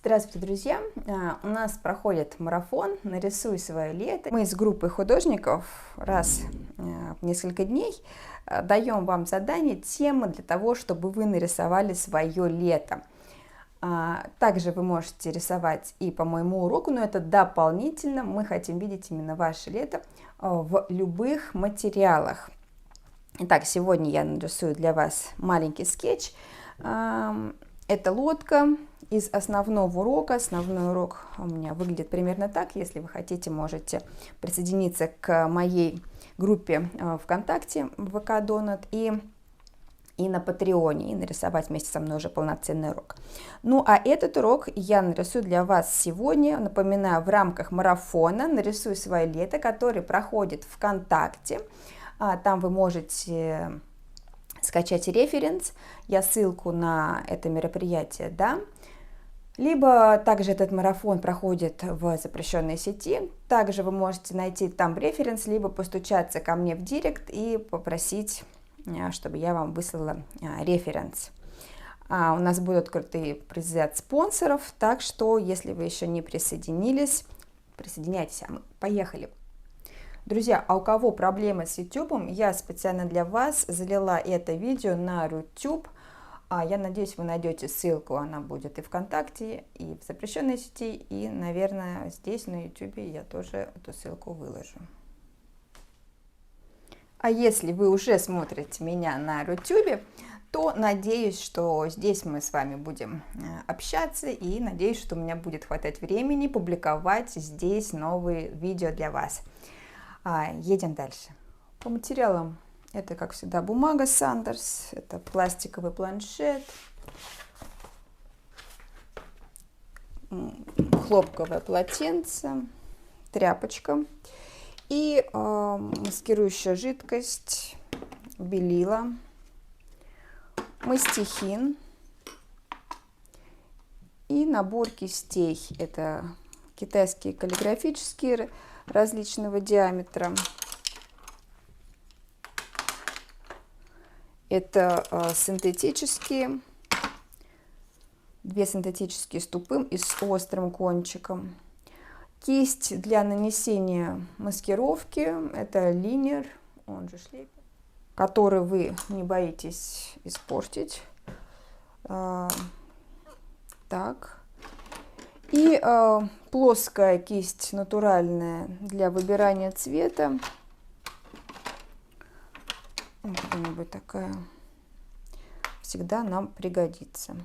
Здравствуйте, друзья! У нас проходит марафон «Нарисуй свое лето». Мы с группой художников раз в несколько дней даем вам задание, темы для того, чтобы вы нарисовали свое лето. Также вы можете рисовать и по моему уроку, но это дополнительно. Мы хотим видеть именно ваше лето в любых материалах. Итак, сегодня я нарисую для вас маленький скетч. Это лодка из основного урока. Основной урок у меня выглядит примерно так. Если вы хотите, можете присоединиться к моей группе ВКонтакте ВК Донат и на Патреоне, и нарисовать вместе со мной уже полноценный урок. Ну, а этот урок я нарисую для вас сегодня, напоминаю, в рамках марафона «Нарисуй свое лето», который проходит ВКонтакте. Там вы можете скачать референс, я ссылку на это мероприятие дам. Либо также этот марафон проходит в запрещенной сети. Также вы можете найти там референс, либо постучаться ко мне в директ и попросить, чтобы я вам выслала референс. У нас будут крутые призы от спонсоров, так что, если вы еще не присоединились, присоединяйтесь, а мы поехали. Друзья, а у кого проблемы с YouTube, я специально для вас залила это видео на YouTube. Я надеюсь, вы найдете ссылку, она будет и ВКонтакте, и в запрещенной сети, и, наверное, здесь на YouTube я тоже эту ссылку выложу. А если вы уже смотрите меня на YouTube, то надеюсь, что здесь мы с вами будем общаться, и надеюсь, что у меня будет хватать времени публиковать здесь новые видео для вас. Едем дальше. По материалам это, как всегда, бумага Сандерс, это пластиковый планшет, хлопковое полотенце, тряпочка и маскирующая жидкость, белила, мастихин и набор кистей. Это китайские каллиграфические различного диаметра. Это синтетические, две синтетические с тупым и с острым кончиком. Кисть для нанесения маскировки, это линер, он же шлейфер, который вы не боитесь испортить. Так. И плоская кисть натуральная для выбирания цвета. Какая-нибудь такая всегда нам пригодится.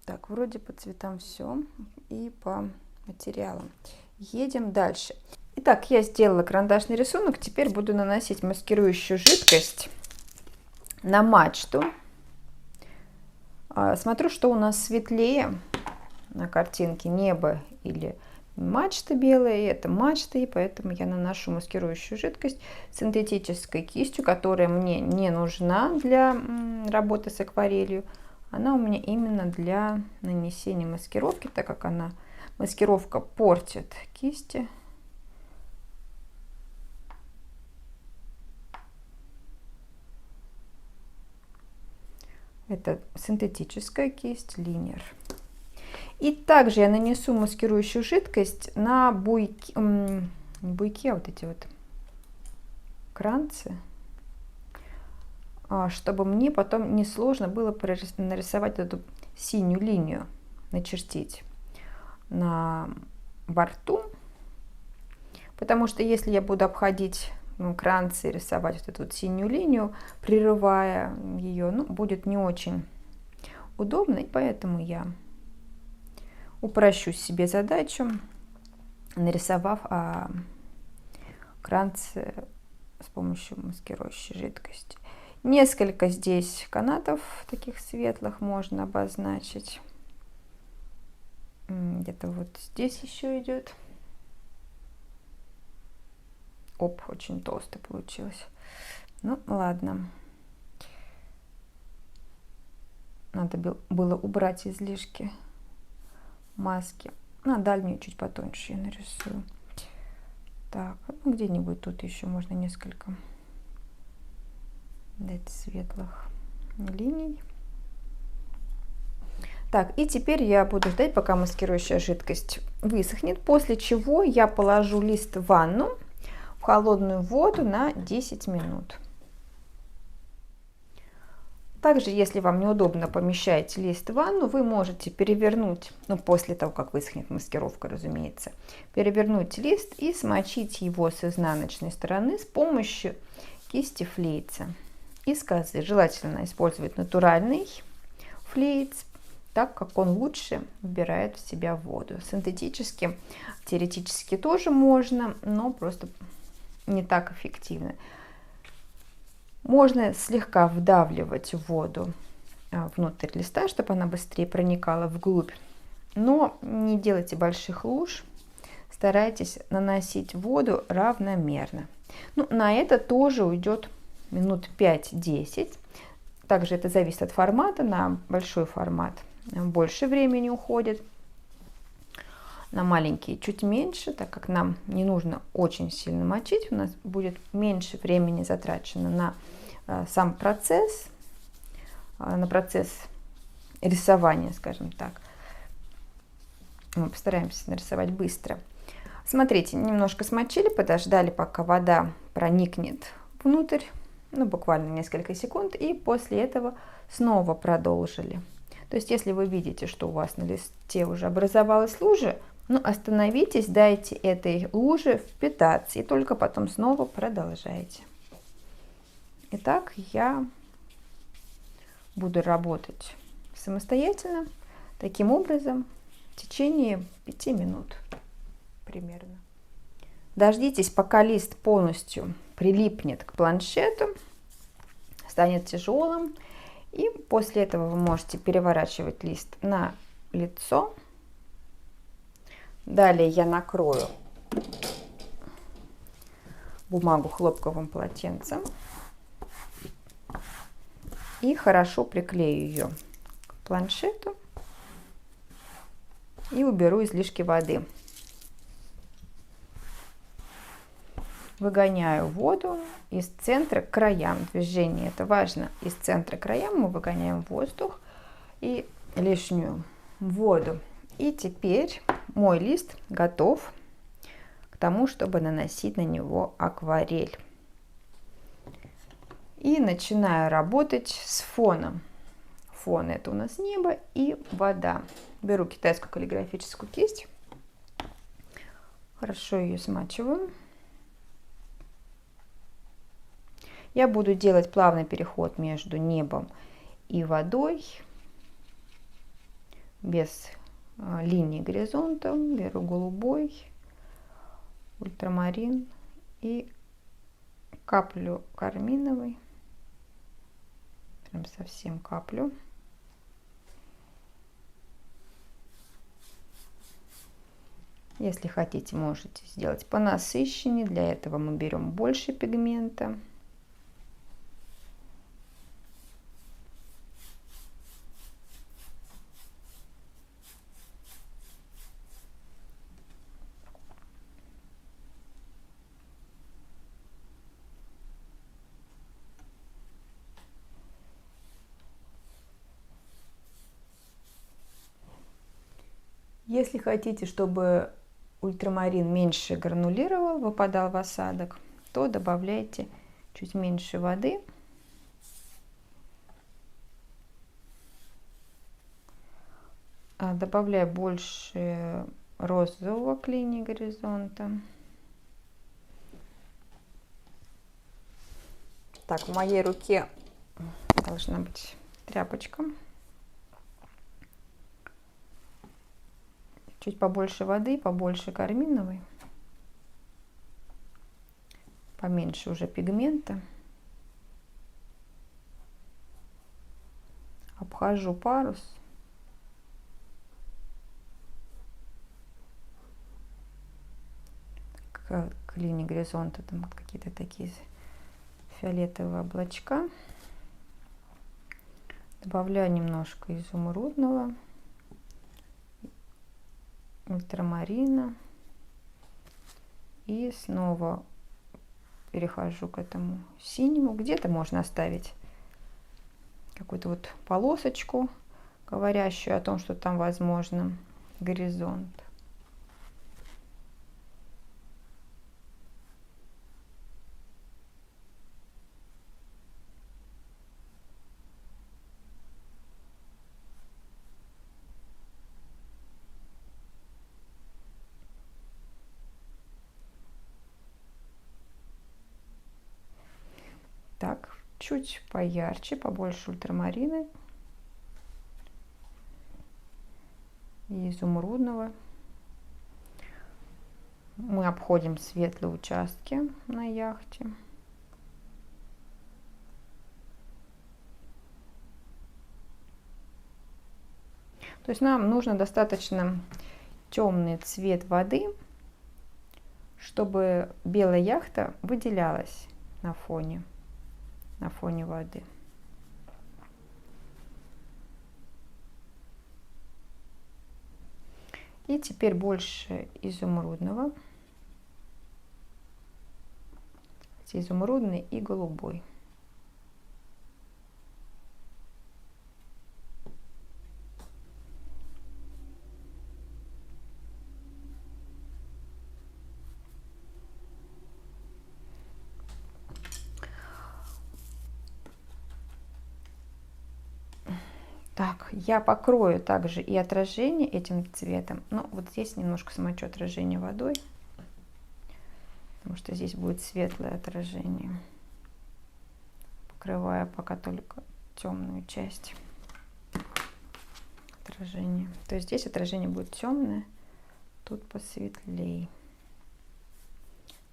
Так, вроде по цветам все и по материалам. Едем дальше. Итак, я сделала карандашный рисунок. Теперь буду наносить маскирующую жидкость на мачту. Смотрю, что у нас светлее на картинке, небо или мачта белая, и это мачта, и поэтому я наношу маскирующую жидкость синтетической кистью, которая мне не нужна для работы с акварелью. Она у меня именно для нанесения маскировки, так как маскировка портит кисти. Это синтетическая кисть линер. И также я нанесу маскирующую жидкость на буйки, вот эти вот кранцы, чтобы мне потом не сложно было нарисовать эту синюю линию, начертить на борту. Потому что если я буду обходить кранцы и рисовать вот эту вот синюю линию, прерывая ее, будет не очень удобно, и поэтому я упрощу себе задачу, нарисовав кранцы с помощью маскирующей жидкости. Несколько здесь канатов таких светлых можно обозначить. Где-то вот здесь еще идет. Очень толсто получилось. Ну, ладно. Надо было убрать излишки маски. На дальнюю чуть потоньше я нарисую. Так, где-нибудь тут еще можно несколько дать светлых линий. Так, и теперь я буду ждать, пока маскирующая жидкость высохнет, после чего я положу лист в ванну, в холодную воду на 10 минут. Также, если вам неудобно помещать лист в ванну, вы можете перевернуть, ну, после того, как высохнет маскировка, разумеется, перевернуть лист и смочить его с изнаночной стороны с помощью кисти флейца из козы. Желательно использовать натуральный флейц, так как он лучше вбирает в себя воду. Синтетически, теоретически тоже можно, но просто не так эффективно. Можно слегка вдавливать воду внутрь листа, чтобы она быстрее проникала вглубь, но не делайте больших луж, старайтесь наносить воду равномерно. Ну, на это тоже уйдет минут 5-10. Также это зависит от формата. На большой формат больше времени уходит, на маленькие чуть меньше, так как нам не нужно очень сильно мочить, у нас будет меньше времени затрачено на сам процесс, на процесс рисования, скажем так. Мы постараемся нарисовать быстро. Смотрите, немножко смочили, подождали, пока вода проникнет внутрь, ну, буквально несколько секунд, и после этого снова продолжили. То есть, если вы видите, что у вас на листе уже образовалась лужа, ну, остановитесь, дайте этой луже впитаться, и только потом снова продолжайте. Итак, я буду работать самостоятельно, таким образом, в течение 5 минут примерно. Дождитесь, пока лист полностью прилипнет к планшету, станет тяжелым, и после этого вы можете переворачивать лист на лицо. Далее я накрою бумагу хлопковым полотенцем и хорошо приклею ее к планшету и уберу излишки воды. Выгоняю воду из центра к краям. Движение это важно. Из центра к краям мы выгоняем воздух и лишнюю воду. И теперь мой лист готов к тому, чтобы наносить на него акварель. И начинаю работать с фоном. Фон это у нас небо и вода. Беру китайскую каллиграфическую кисть. Хорошо ее смачиваю. Я буду делать плавный переход между небом и водой, без линии горизонта. Беру голубой, ультрамарин и каплю карминовый. Прям совсем каплю. Если хотите, можете сделать понасыщеннее. Для этого мы берем больше пигмента. Если хотите, чтобы ультрамарин меньше гранулировал, выпадал в осадок, то добавляйте чуть меньше воды. Добавляю больше розового к линии горизонта. Так, в моей руке должна быть тряпочка. Чуть побольше воды, побольше карминовой, поменьше уже пигмента. Обхожу парус. К линии горизонта там какие-то такие фиолетовые облачка. Добавляю немножко изумрудного, ультрамарина и снова перехожу к этому синему. Где-то можно оставить какую-то вот полосочку, говорящую о том, что там возможно горизонт. Так, чуть поярче, побольше ультрамарины и изумрудного. Мы обходим светлые участки на яхте. То есть нам нужно достаточно темный цвет воды, чтобы белая яхта выделялась на фоне воды. И теперь больше изумрудного. Изумрудный и голубой. Так, я покрою также и отражение этим цветом. Но вот здесь немножко смочу отражение водой, потому что здесь будет светлое отражение. Покрываю пока только темную часть отражения. То есть здесь отражение будет темное, тут посветлее.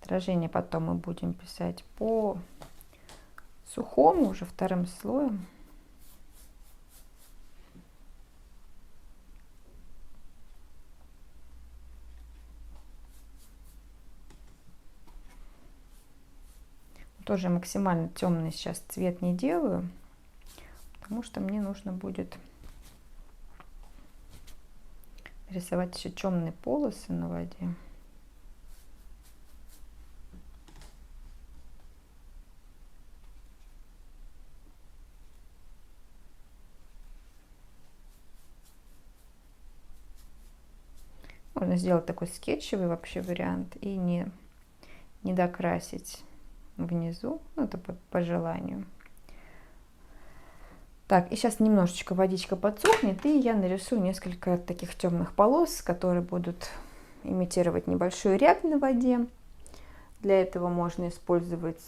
Отражение потом мы будем писать по сухому, уже вторым слоем. Тоже максимально темный сейчас цвет не делаю, потому что мне нужно будет рисовать еще темные полосы на воде. Можно сделать такой скетчевый вообще вариант и не докрасить внизу, ну, это по желанию. Так, и сейчас немножечко водичка подсохнет, и я нарисую несколько таких темных полос, которые будут имитировать небольшую рябь на воде. Для этого можно использовать,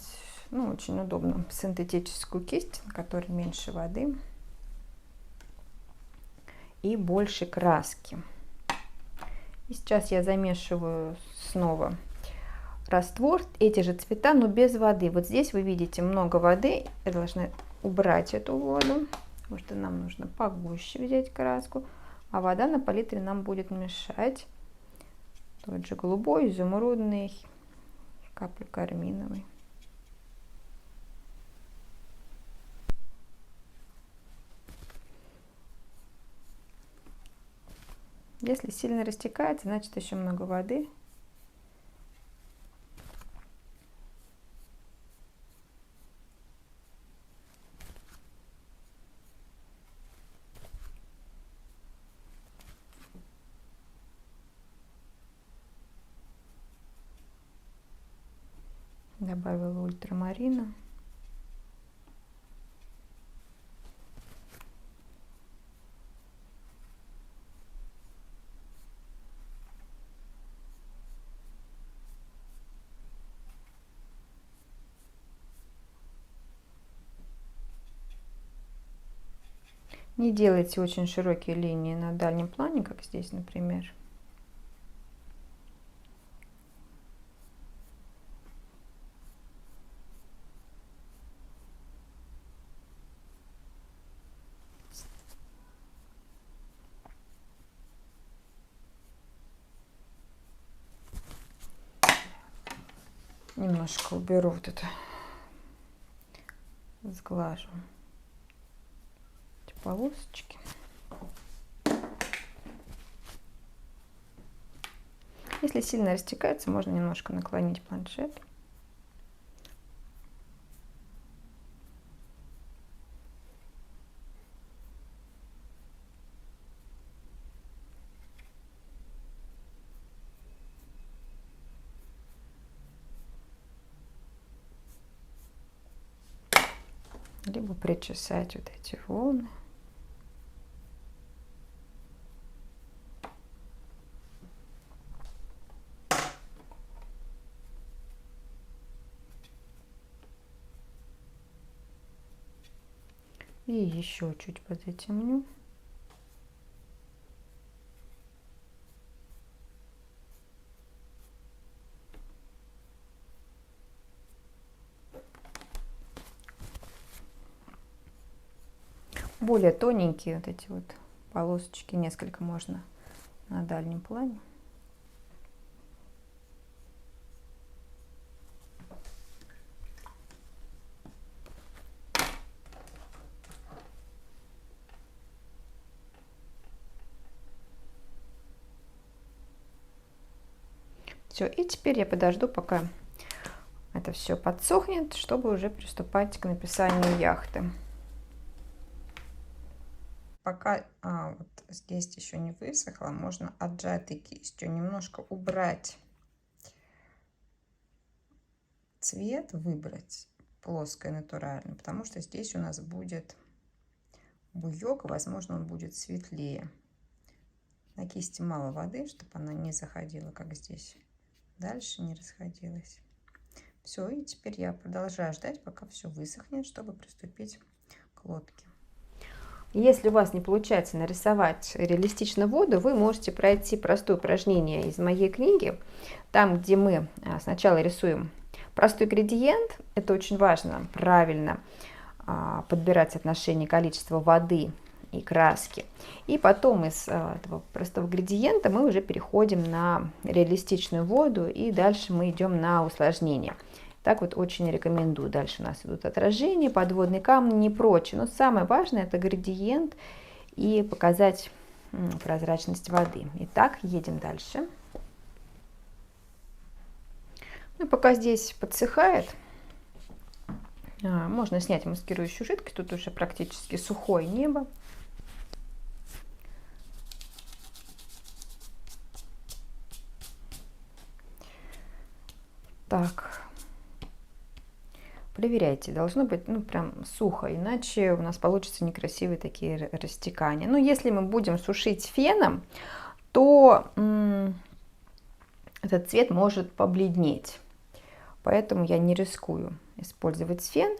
ну, очень удобно, синтетическую кисть, на которой меньше воды и больше краски. И сейчас я замешиваю снова раствор, эти же цвета, но без воды. Вот здесь вы видите много воды, я должна убрать эту воду, потому что нам нужно погуще взять краску, а вода на палитре нам будет мешать. Тот же голубой, изумрудный, капля карминовый. Если сильно растекается, значит еще много воды. Добавила ультрамарина. Не делайте очень широкие линии на дальнем плане, как здесь, например. Немножко уберу вот это, сглажу эти полосочки. Если сильно растекается, можно немножко наклонить планшет. либо причесать вот эти волны. И еще чуть подзатемню. Более тоненькие вот эти вот полосочки, несколько можно на дальнем плане. Все, и теперь я подожду, пока это все подсохнет, чтобы уже приступать к написанию яхты. Пока вот здесь еще не высохло, можно отжатой кистью немножко убрать цвет, выбрать плоское натуральное, потому что здесь у нас будет буёк, возможно, он будет светлее. На кисти мало воды, чтобы она не заходила, как здесь. Дальше не расходилась. Все, и теперь я продолжаю ждать, пока все высохнет, чтобы приступить к лодке. Если у вас не получается нарисовать реалистично воду, вы можете пройти простое упражнение из моей книги, там, где мы сначала рисуем простой градиент. Это очень важно, правильно подбирать соотношение количества воды и краски. И потом из этого простого градиента мы уже переходим на реалистичную воду, и дальше мы идем на усложнение. Так вот очень рекомендую. Дальше у нас идут отражения, подводные камни и прочее. Но самое важное — это градиент и показать прозрачность воды. Итак, едем дальше. Ну, пока здесь подсыхает, можно снять маскирующую жидкость. Тут уже практически сухое небо. Так. Проверяйте, должно быть, ну, прям сухо, иначе у нас получатся некрасивые такие растекания. Но если мы будем сушить феном, то этот цвет может побледнеть. Поэтому я не рискую использовать фен.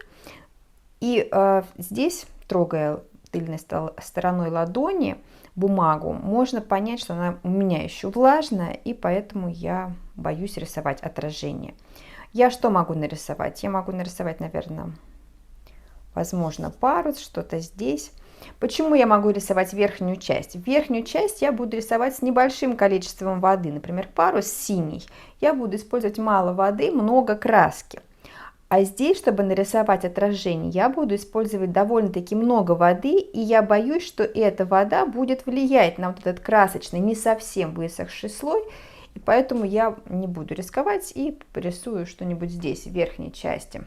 И здесь, трогая тыльной стороной ладони бумагу, можно понять, что она у меня еще влажная, и поэтому я боюсь рисовать отражение. Я что могу нарисовать? Я могу нарисовать, наверное, возможно, парус, что-то здесь. Почему я могу рисовать верхнюю часть? Верхнюю часть я буду рисовать с небольшим количеством воды. Например, парус синий. Я буду использовать мало воды, много краски. А здесь, чтобы нарисовать отражение, я буду использовать довольно-таки много воды, и я боюсь, что эта вода будет влиять на вот этот красочный, не совсем высохший слой. И поэтому я не буду рисковать и порисую что-нибудь здесь, в верхней части.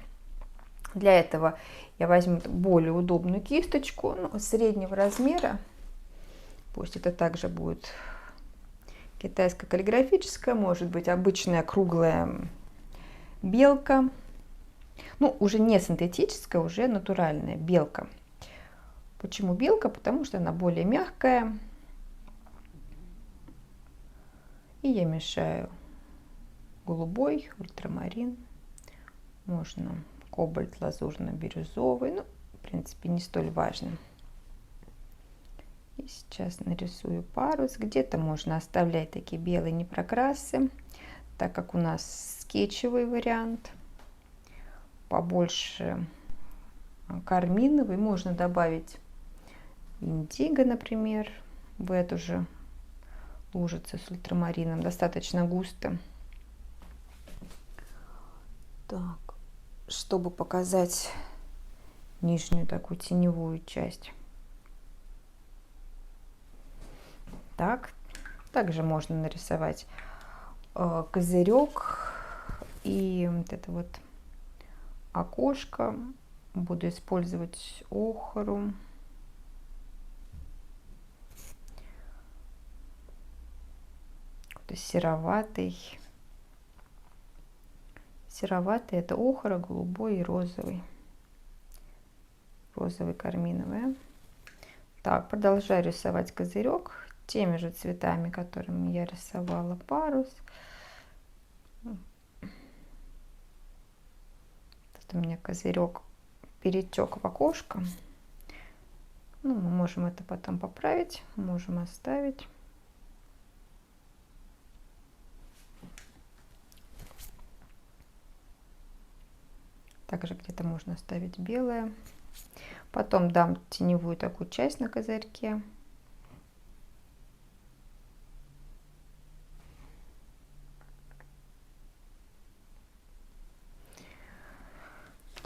Для этого я возьму более удобную кисточку, среднего размера. Пусть это также будет китайская каллиграфическая, может быть обычная круглая белка. Ну, уже не синтетическая, уже натуральная белка. Почему белка? Потому что она более мягкая. И я мешаю голубой, ультрамарин, можно кобальт лазурно-бирюзовый, ну, в принципе, не столь важно. И сейчас нарисую парус. Где-то можно оставлять такие белые непрокрасы, так как у нас скетчевый вариант. Побольше карминовый. Можно добавить индиго, например, в эту же лужицу с ультрамарином. Достаточно густо. Так, чтобы показать нижнюю такую теневую часть. Так, также можно нарисовать козырек и вот это вот окошко. Буду использовать охру. Какой-то сероватый. Сероватый — это охра, голубой и розовый. розовый, карминовый. Так, продолжаю рисовать козырек теми же цветами, которыми я рисовала парус. Тут у меня козырек перетек в окошко. Ну, мы можем это потом поправить, можем оставить. Также где-то можно оставить белое. Потом дам теневую такую часть на козырьке.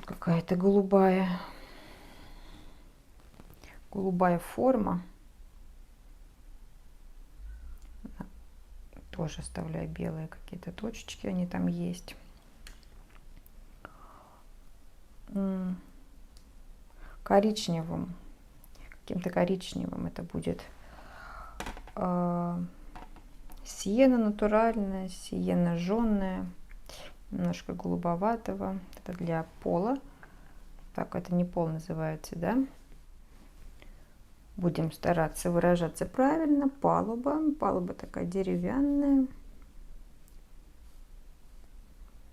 Какая-то голубая форма. Тоже оставляю белые какие-то точечки, они там есть. Коричневым, каким-то коричневым это будет сиена натуральная, сиена жженая, немножко голубоватого. Это для пола. Так, это не пол называется, да? Будем стараться выражаться правильно. Палуба. Палуба такая деревянная.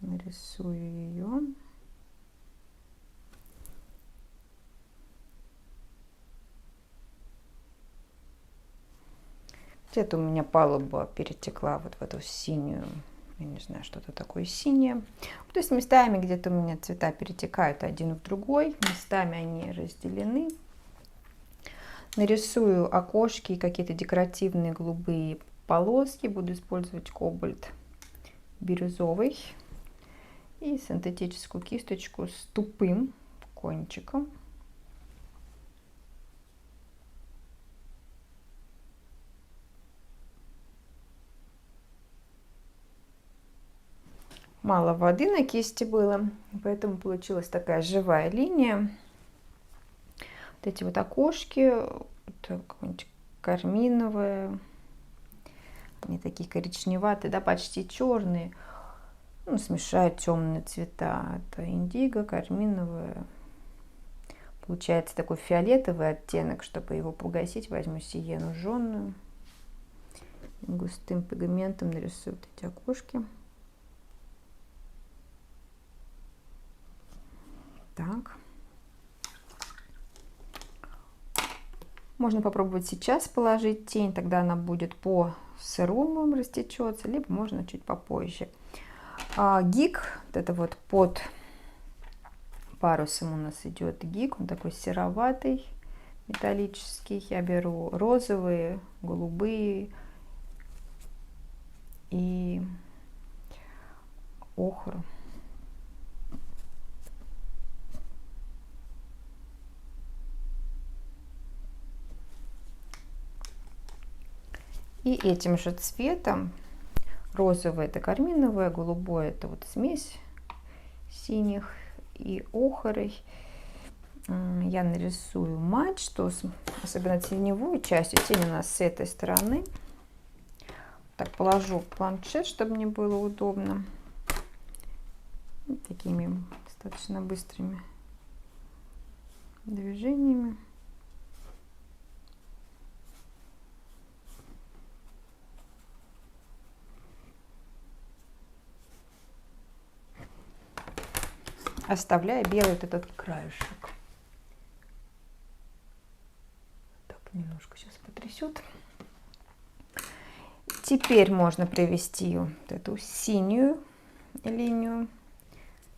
Нарисую ее. Где-то у меня палуба перетекла вот в эту синюю, я не знаю, что-то такое синее. То есть местами где-то у меня цвета перетекают один в другой, местами они разделены. Нарисую окошки и какие-то декоративные голубые полоски. Буду использовать кобальт бирюзовый и синтетическую кисточку с тупым кончиком. Мало воды на кисти было, поэтому получилась такая живая линия. Вот эти вот окошки, это какое-нибудь карминовое, они такие коричневатые, да, почти черные. Ну, смешают темные цвета. Это индиго, карминовое. Получается такой фиолетовый оттенок. Чтобы его погасить, возьму сиену жженую. Густым пигментом нарисую вот эти окошки. Так. Можно попробовать сейчас положить тень, тогда она будет по сырому растечется, либо можно чуть попозже. Гик, вот это вот под парусом у нас идет гик, он такой сероватый, металлический. Я беру розовые, голубые и охру. И этим же цветом, розовое это карминовое, голубое это вот смесь синих и охрой, я нарисую мачту, особенно теневую часть. Тень у нас с этой стороны. Так, положу планшет, чтобы мне было удобно. Такими достаточно быстрыми движениями. Оставляя белый вот этот краешек. Так, немножко сейчас потрясет. Теперь можно провести вот эту синюю линию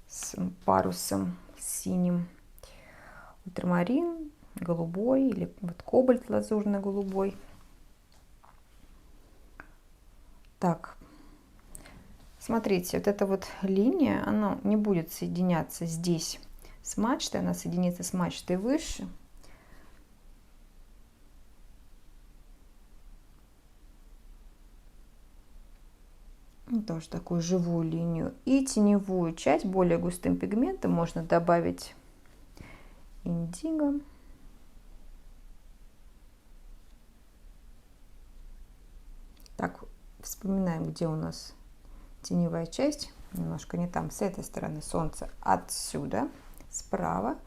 с парусом синим. Ультрамарин, голубой или вот кобальт лазурно-голубой. Так. Смотрите, вот эта вот линия, она не будет соединяться здесь с мачтой, она соединится с мачтой выше. И тоже такую живую линию. И теневую часть более густым пигментом можно добавить индиго. Так, вспоминаем, где у нас теневая часть, немножко не там, с этой стороны солнце, отсюда, справа,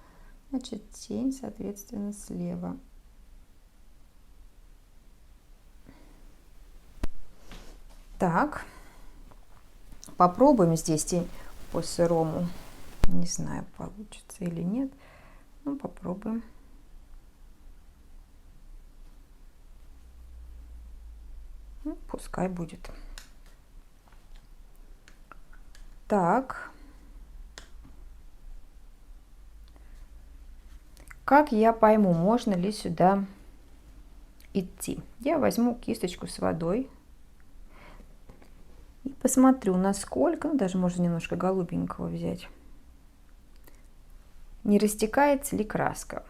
Значит, тень, соответственно, слева. Так, попробуем здесь тень по сырому. Не знаю, получится или нет. Ну, попробуем. Ну, пускай будет. Так. Как я пойму, можно ли сюда идти? Я возьму кисточку с водой и посмотрю, насколько, ну, даже можно немножко голубенького взять. Не растекается ли краска?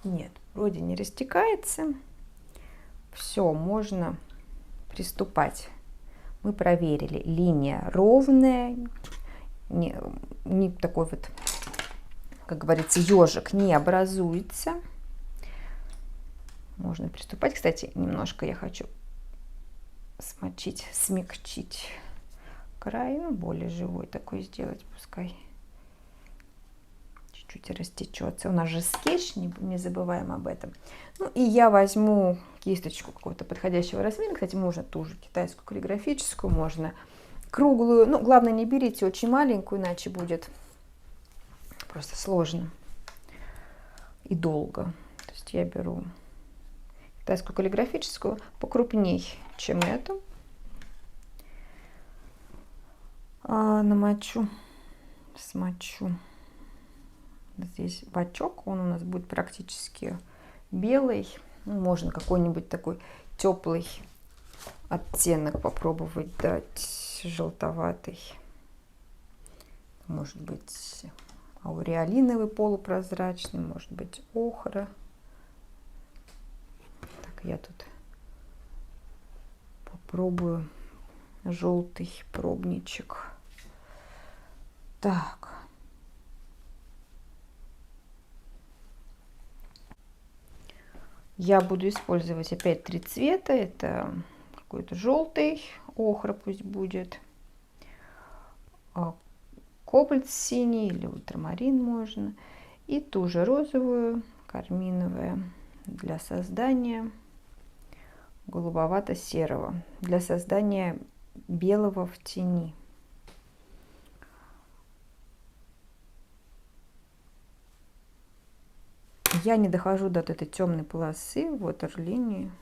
Нет, вроде не растекается. Все, можно приступать. Мы проверили, линия ровная, не такой вот, как говорится, ежик не образуется. Можно приступать. Кстати, немножко я хочу смочить, смягчить край, ну, более живой такой сделать, пускай чуть-чуть растечется. У нас же скетч, не забываем об этом. Ну, и я возьму кисточку какого-то подходящего размера. Кстати, можно ту же китайскую каллиграфическую, можно круглую. Ну, главное, не берите очень маленькую, иначе будет просто сложно и долго. То есть я беру китайскую каллиграфическую покрупней, чем эту. Намочу, смочу. Здесь бачок, он у нас будет практически белый. Можно какой-нибудь такой теплый оттенок попробовать дать, желтоватый. Может быть ауреолиновый полупрозрачный, может быть охра. Так, я тут попробую желтый пробничек. Так. Я буду использовать опять 3 цвета. Это какой-то желтый, охра пусть будет, кобальт синий или ультрамарин можно, и ту же розовую, карминовая, для создания голубовато-серого, для создания белого в тени. Я не дохожу до этой темной полосы, ватерлинии.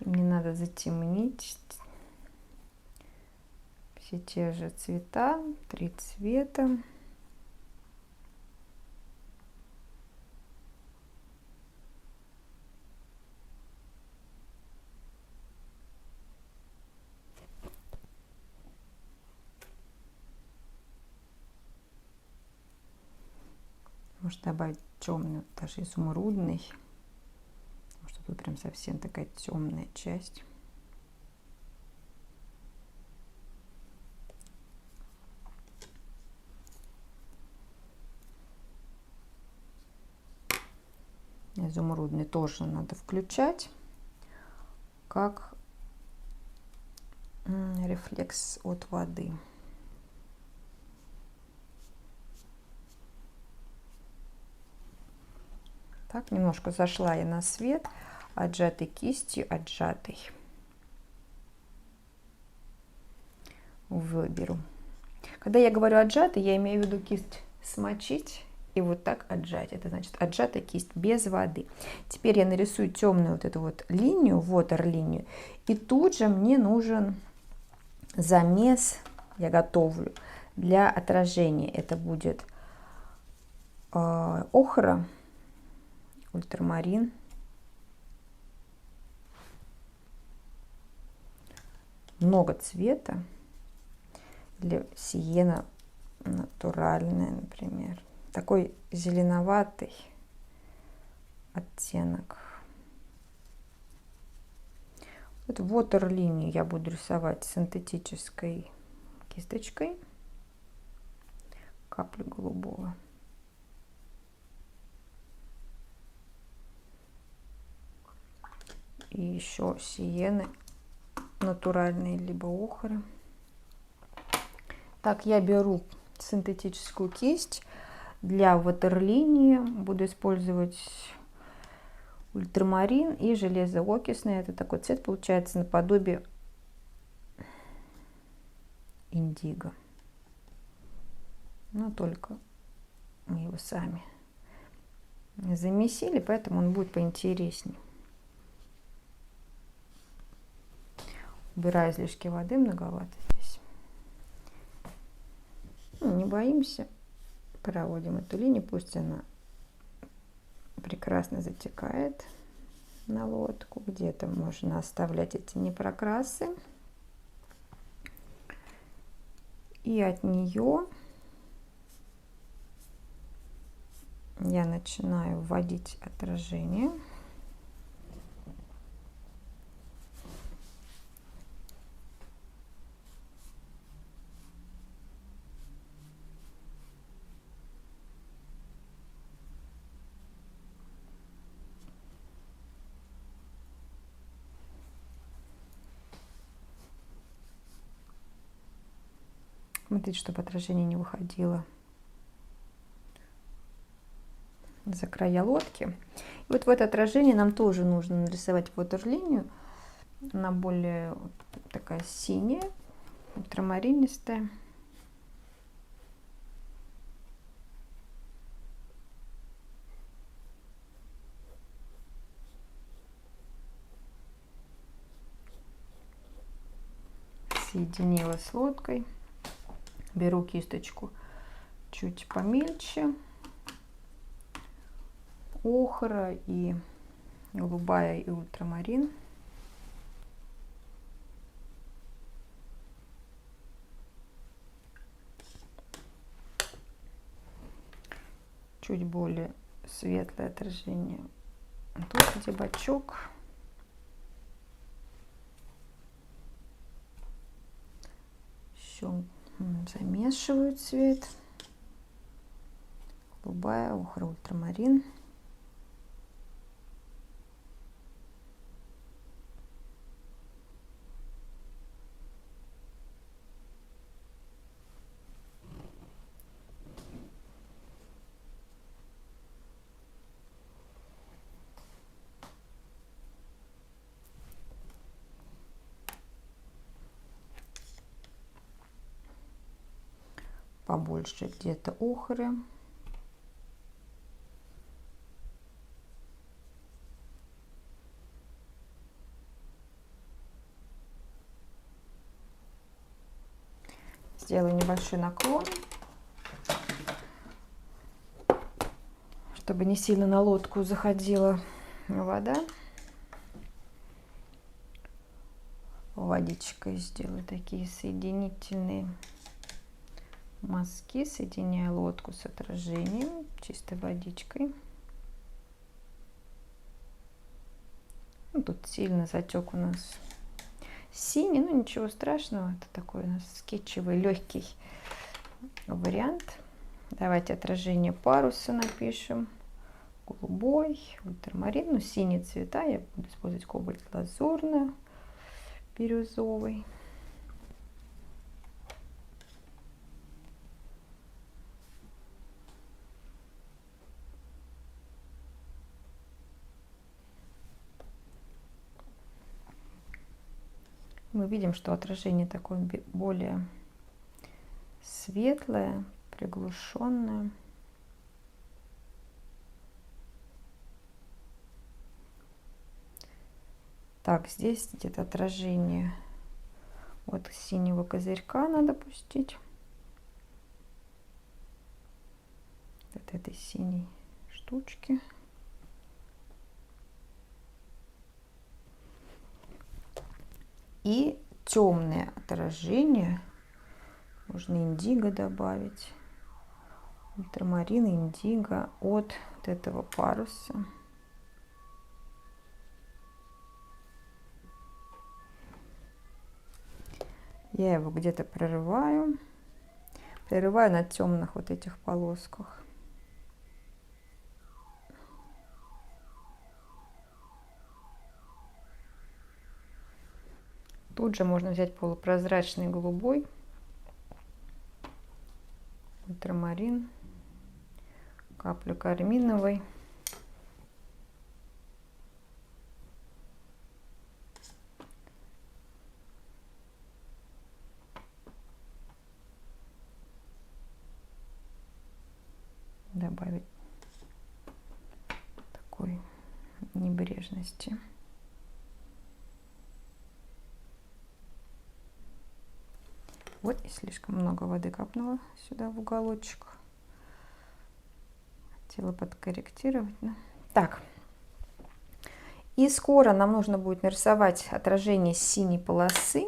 Мне надо затемнить все те же цвета, 3 цвета. Можно добавить темный, даже изумрудный, потому что тут прям совсем такая темная часть. Изумрудный тоже надо включать как рефлекс от воды. Так, немножко зашла я на свет, отжатой кистью, отжатой. Выберу. Когда я говорю отжатой, я имею в виду кисть смочить и вот так отжать. Это значит отжатая кисть без воды. Теперь я нарисую темную вот эту вот линию, ватерлинию, и тут же мне нужен замес, я готовлю для отражения. Это будет охра, ультрамарин, много цвета, или сиена натуральная, например. Такой зеленоватый оттенок. Вот ватерлинию я буду рисовать синтетической кисточкой каплю голубого. И еще сиены натуральные, либо охры. Так, я беру синтетическую кисть. Для ватерлинии буду использовать ультрамарин и железоокисный. Это такой цвет получается наподобие индиго. Но только мы его сами замесили, поэтому он будет поинтереснее. Убираю излишки воды, многовато здесь. Не боимся. Проводим эту линию, пусть она прекрасно затекает на лодку. Где-то можно оставлять эти непрокрасы. И от нее я начинаю вводить отражение. Смотрите, чтобы отражение не выходило за края лодки. И вот в это отражение нам тоже нужно нарисовать ватерлинию. Она более такая синяя, ультрамаринистая. Соединила с лодкой. Беру кисточку чуть помельче. Охра и голубая и ультрамарин. Чуть более светлое отражение тут, где бачок. Еще замешиваю цвет. Голубая, охра, ультрамарин. Побольше где-то охры. Сделаю небольшой наклон, чтобы не сильно на лодку заходила вода. Водичкой сделаю такие соединительные мазки, соединяя лодку с отражением чистой водичкой. Тут сильно затек у нас синий, но ничего страшного, это такой у нас скетчевый легкий вариант. Давайте отражение паруса напишем. Голубой, ультрамарин, ну синие цвета, я буду использовать кобальт лазурный, бирюзовый. Мы видим, что отражение такое более светлое, приглушенное. Так, здесь где-то отражение от синего козырька надо пустить. Вот этой синей штучки. И темное отражение. Можно индиго добавить. Ультрамарин, индиго от вот этого паруса. Я его где-то прерываю на темных вот этих полосках. Тут же можно взять полупрозрачный голубой, ультрамарин, каплю карминовой. Добавить такой небрежности. Вот, и слишком много воды капнула сюда в уголочек. Хотела подкорректировать. Да? Так. И скоро нам нужно будет нарисовать отражение синей полосы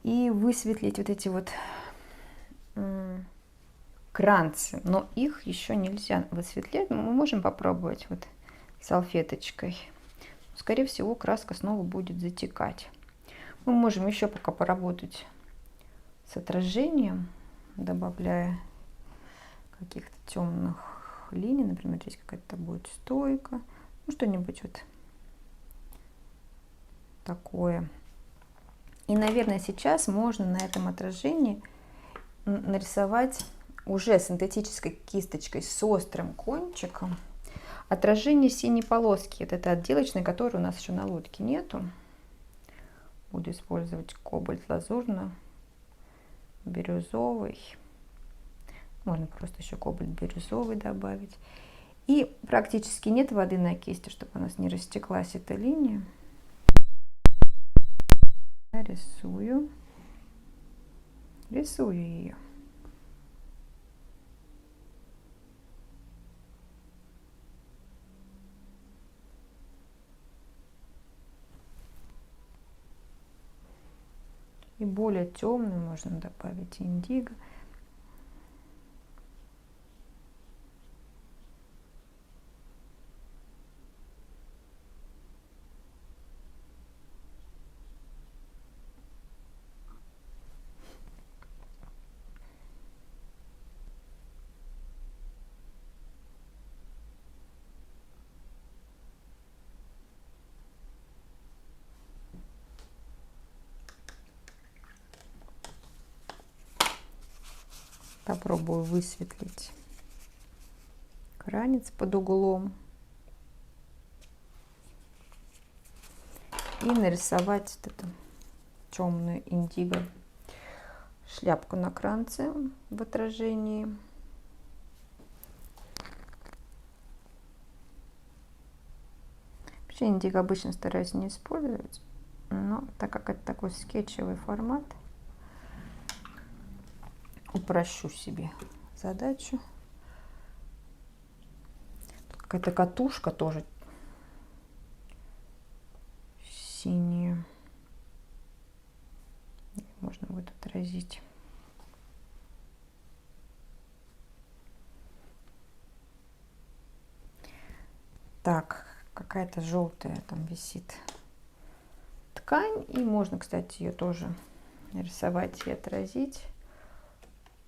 и высветлить вот эти вот кранцы. Но их еще нельзя высветлять. Мы можем попробовать вот салфеточкой. Скорее всего, краска снова будет затекать. Мы можем еще пока поработать с отражением, добавляя каких-то темных линий. Например, здесь какая-то будет стойка. Ну, что-нибудь вот такое. И, наверное, сейчас можно на этом отражении нарисовать уже синтетической кисточкой с острым кончиком отражение синей полоски. Вот это отделочной, которой у нас еще на лодке нету. Буду использовать кобальт лазурно-бирюзовый. Можно просто еще кобальт бирюзовый добавить. И практически нет воды на кисти, чтобы у нас не растеклась эта линия. Я рисую ее. И более темный можно добавить индиго. Попробую высветлить кранец под углом и нарисовать вот эту темную индиго шляпку на кранце в отражении. Вообще индиго обычно стараюсь не использовать, но так как это такой скетчевый формат, упрощу себе задачу. Какая-то катушка тоже синяя. Можно будет отразить. Так, какая-то желтая там висит ткань. И можно, кстати, ее тоже нарисовать и отразить.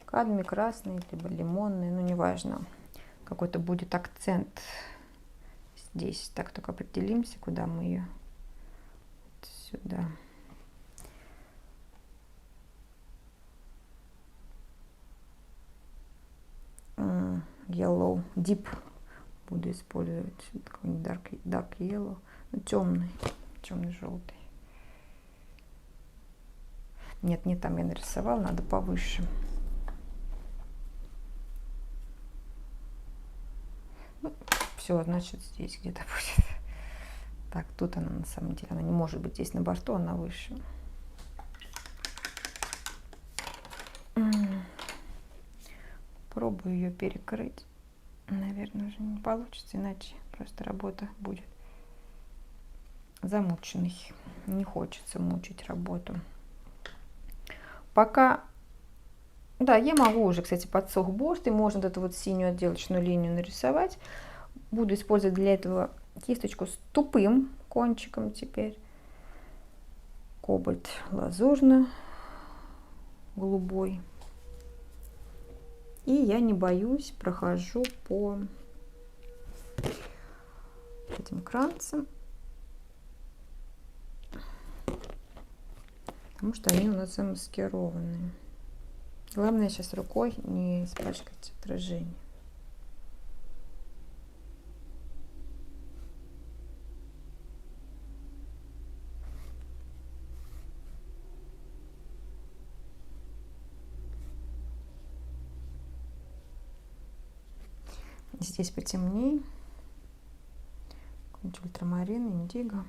Кадмий красный, либо лимонный, ну неважно. Какой-то будет акцент здесь. Так, только определимся, куда мы ее. Вот сюда. Yellow, deep буду использовать. Какой-нибудь dark yellow. Ну, темный желтый. Нет, не там я нарисовала, надо повыше. Ну, все, значит, здесь где-то будет. Так, тут она на самом деле, она не может быть здесь на борту, она выше. Пробую ее перекрыть. Наверное, уже не получится, иначе просто работа будет замученной. Не хочется мучить работу. Пока, да, я могу уже, кстати, подсох борт, и можно вот эту вот синюю отделочную линию нарисовать. Буду использовать для этого кисточку с тупым кончиком теперь. кобальт лазурно-голубой. И я не боюсь, прохожу по этим кранцам, потому что они у нас замаскированные. Главное сейчас рукой не испачкать отражение. Здесь потемнее. Какой-нибудь ультрамарин, индиго.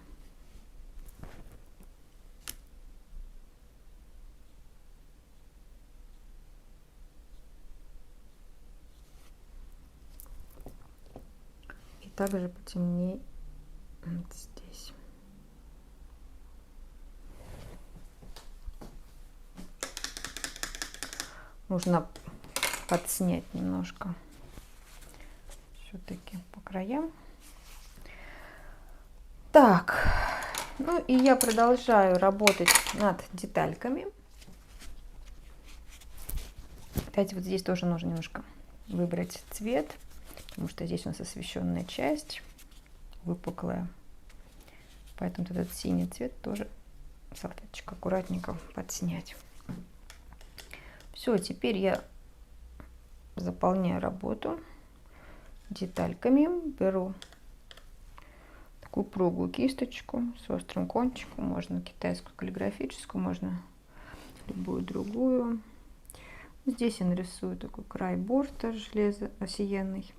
И также потемнее вот здесь. Нужно подснять немножко все-таки по краям. Так, ну и я продолжаю работать над детальками. Опять вот здесь тоже нужно немножко выбрать цвет, потому что здесь у нас освещенная часть, выпуклая. Поэтому этот синий цвет тоже салфеточку аккуратненько подснять. Все, теперь я заполняю работу детальками. Беру такую упругую кисточку с острым кончиком. Можно китайскую каллиграфическую, можно любую другую. Здесь я нарисую такой край борта железо осиянный.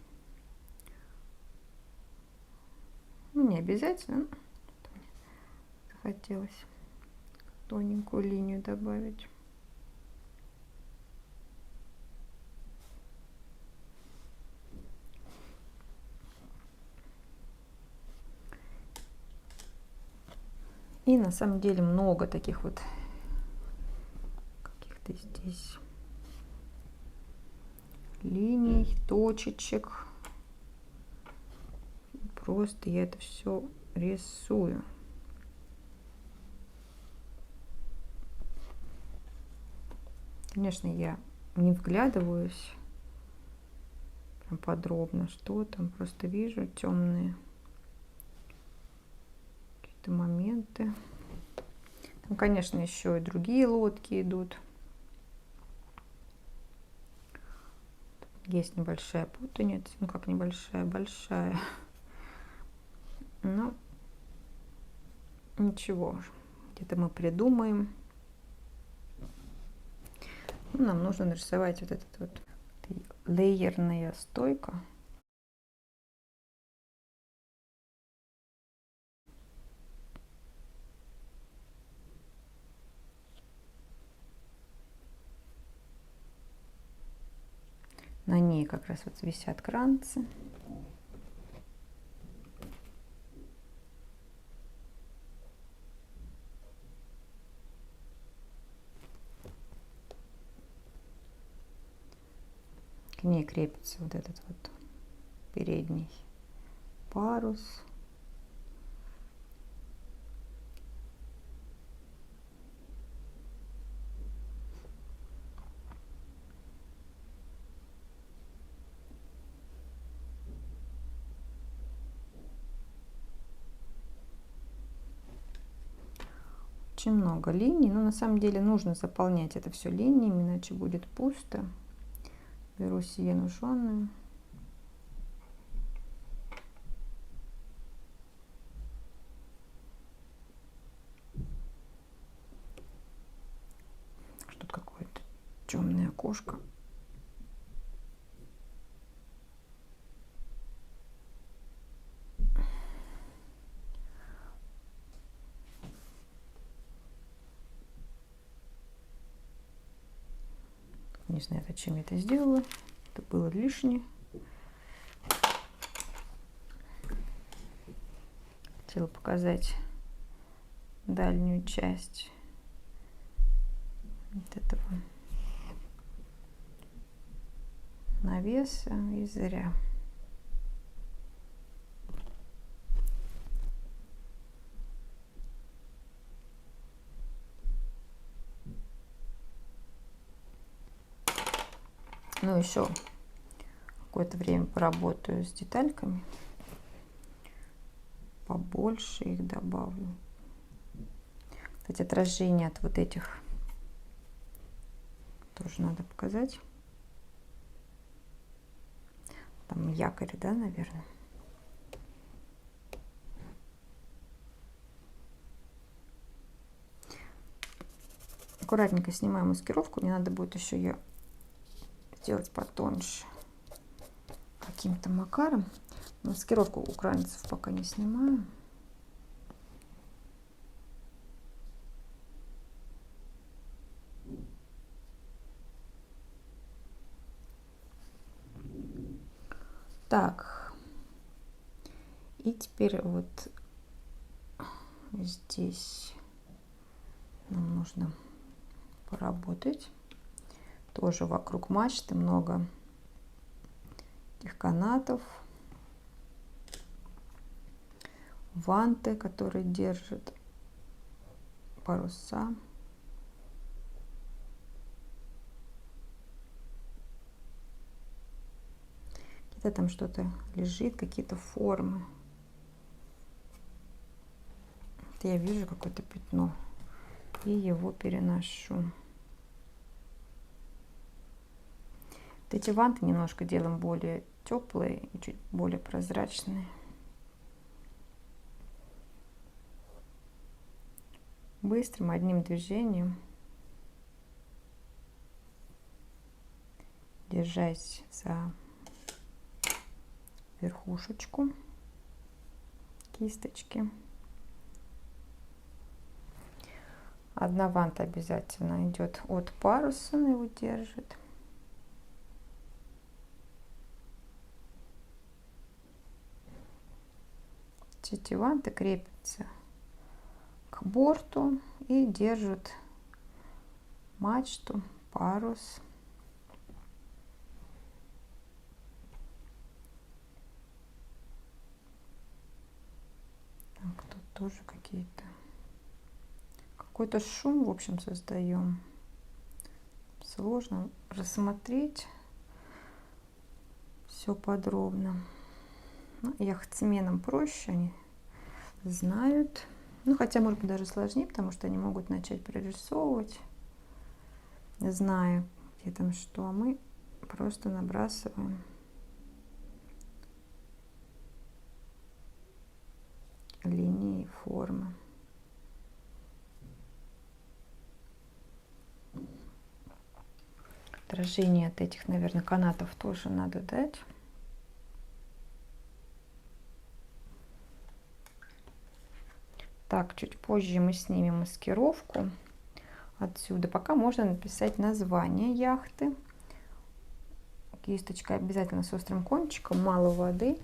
Ну, не обязательно. Захотелось тоненькую линию добавить. И на самом деле много таких вот каких-то здесь линий, точечек. Просто я это все рисую. Конечно, я не вглядываюсь прям подробно, что там, просто вижу темные какие-то моменты. Там, конечно, еще и другие лодки идут. Есть небольшая путаница, ну как небольшая, большая. Но ничего, где-то мы придумаем. Ну, нам нужно нарисовать вот этот вот леерная стойка. На ней как раз вот висят кранцы. К ней крепится вот этот вот передний парус. Очень много линий, но на самом деле нужно заполнять это все линиями, иначе будет пусто. Беру сиену жженую. Тут какое-то темное окошко. Не знаю, зачем я это сделала. Это было лишнее. Хотела показать дальнюю часть вот этого навеса, и зря. Ну, еще какое-то время поработаю с детальками. Побольше их добавлю. Кстати, отражение от вот этих тоже надо показать. Там якорь, да, наверное. Аккуратненько снимаю маскировку. Мне надо будет еще ее сделать потоньше каким-то макаром. Маскировку у крайницев пока не снимаю. Так, и теперь вот здесь нам нужно поработать. Тоже вокруг мачты много этих канатов, ванты, которые держат паруса. Где-то там что-то лежит, какие-то формы. Вот я вижу какое-то пятно и его переношу. Вот эти ванты немножко делаем более теплые и чуть более прозрачные. Быстрым одним движением, держась за верхушечку кисточки. Одна ванта обязательно идет от паруса, она его держит. Эти ванты крепятся к борту и держат мачту, парус. Так, тут тоже какой-то шум, в общем, создаем. Сложно рассмотреть все подробно. Ну, яхтсменам проще, они знают. Ну, хотя, может быть, даже сложнее, потому что они могут начать прорисовывать, зная, где там что, а мы просто набрасываем линии, формы. Отражение от этих, наверное, канатов тоже надо дать. Так, чуть позже мы снимем маскировку отсюда. Пока можно написать название яхты. Кисточка обязательно с острым кончиком, мало воды.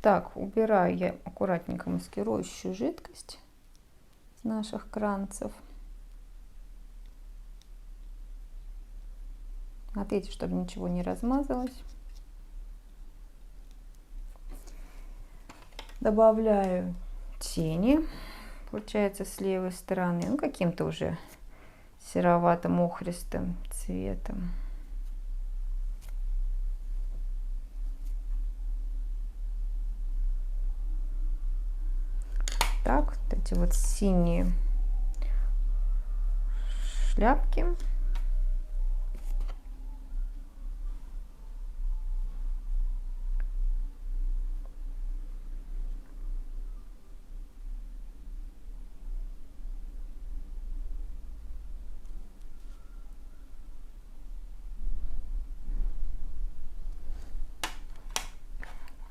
Так, убираю я аккуратненько маскирующую жидкость с наших кранцев. Смотрите, чтобы ничего не размазалось. Добавляю тени, получается, с левой стороны, ну, каким-то уже сероватым, охристым цветом. Так, вот эти вот синие шляпки.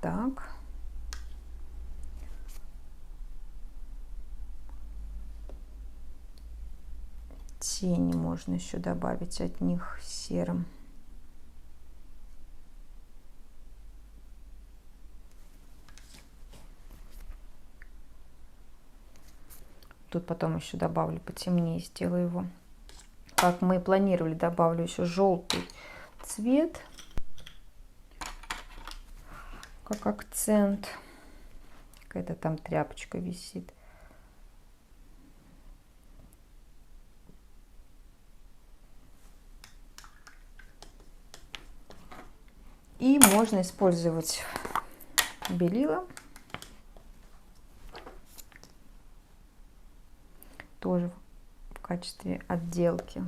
Так. Тени можно еще добавить от них серым. Тут потом еще добавлю потемнее, сделаю его. Как мы и планировали, добавлю еще желтый цвет как акцент. Какая-то там тряпочка висит. И можно использовать белила. Тоже в качестве отделки.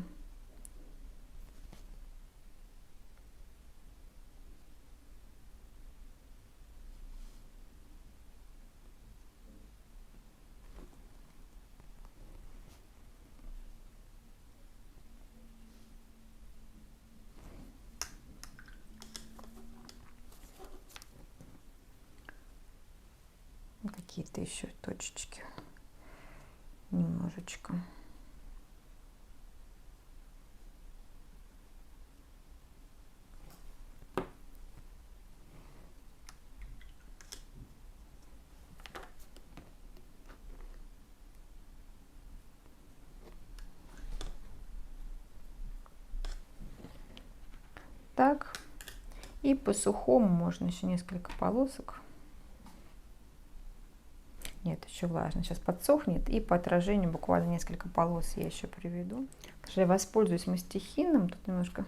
Какие-то еще точечки немножечко. Так, и по сухому можно еще несколько полосок. Нет, еще влажно. Сейчас подсохнет, и по отражению буквально несколько полос я еще приведу. Я воспользуюсь мастихином, тут немножко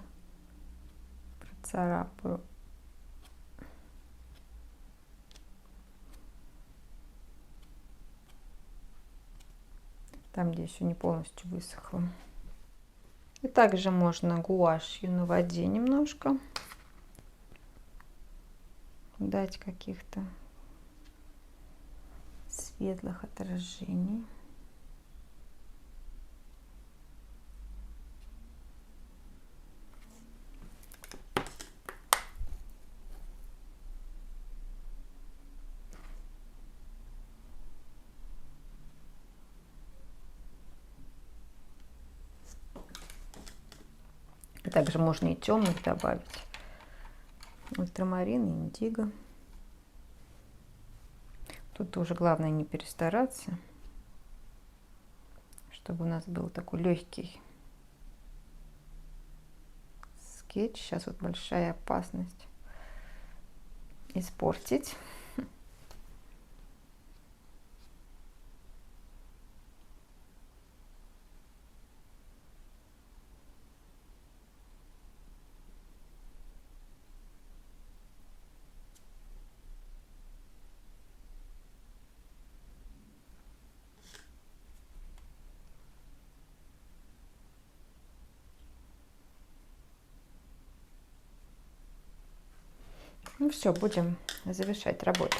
процарапаю. Там, где еще не полностью высохло. И также можно гуашью на воде немножко дать каких-то светлых отражений. И также можно и темных добавить. Ультрамарин и индиго. Тут тоже главное не перестараться, чтобы у нас был такой легкий скетч. Сейчас вот большая опасность испортить. Ну все, будем завершать работу.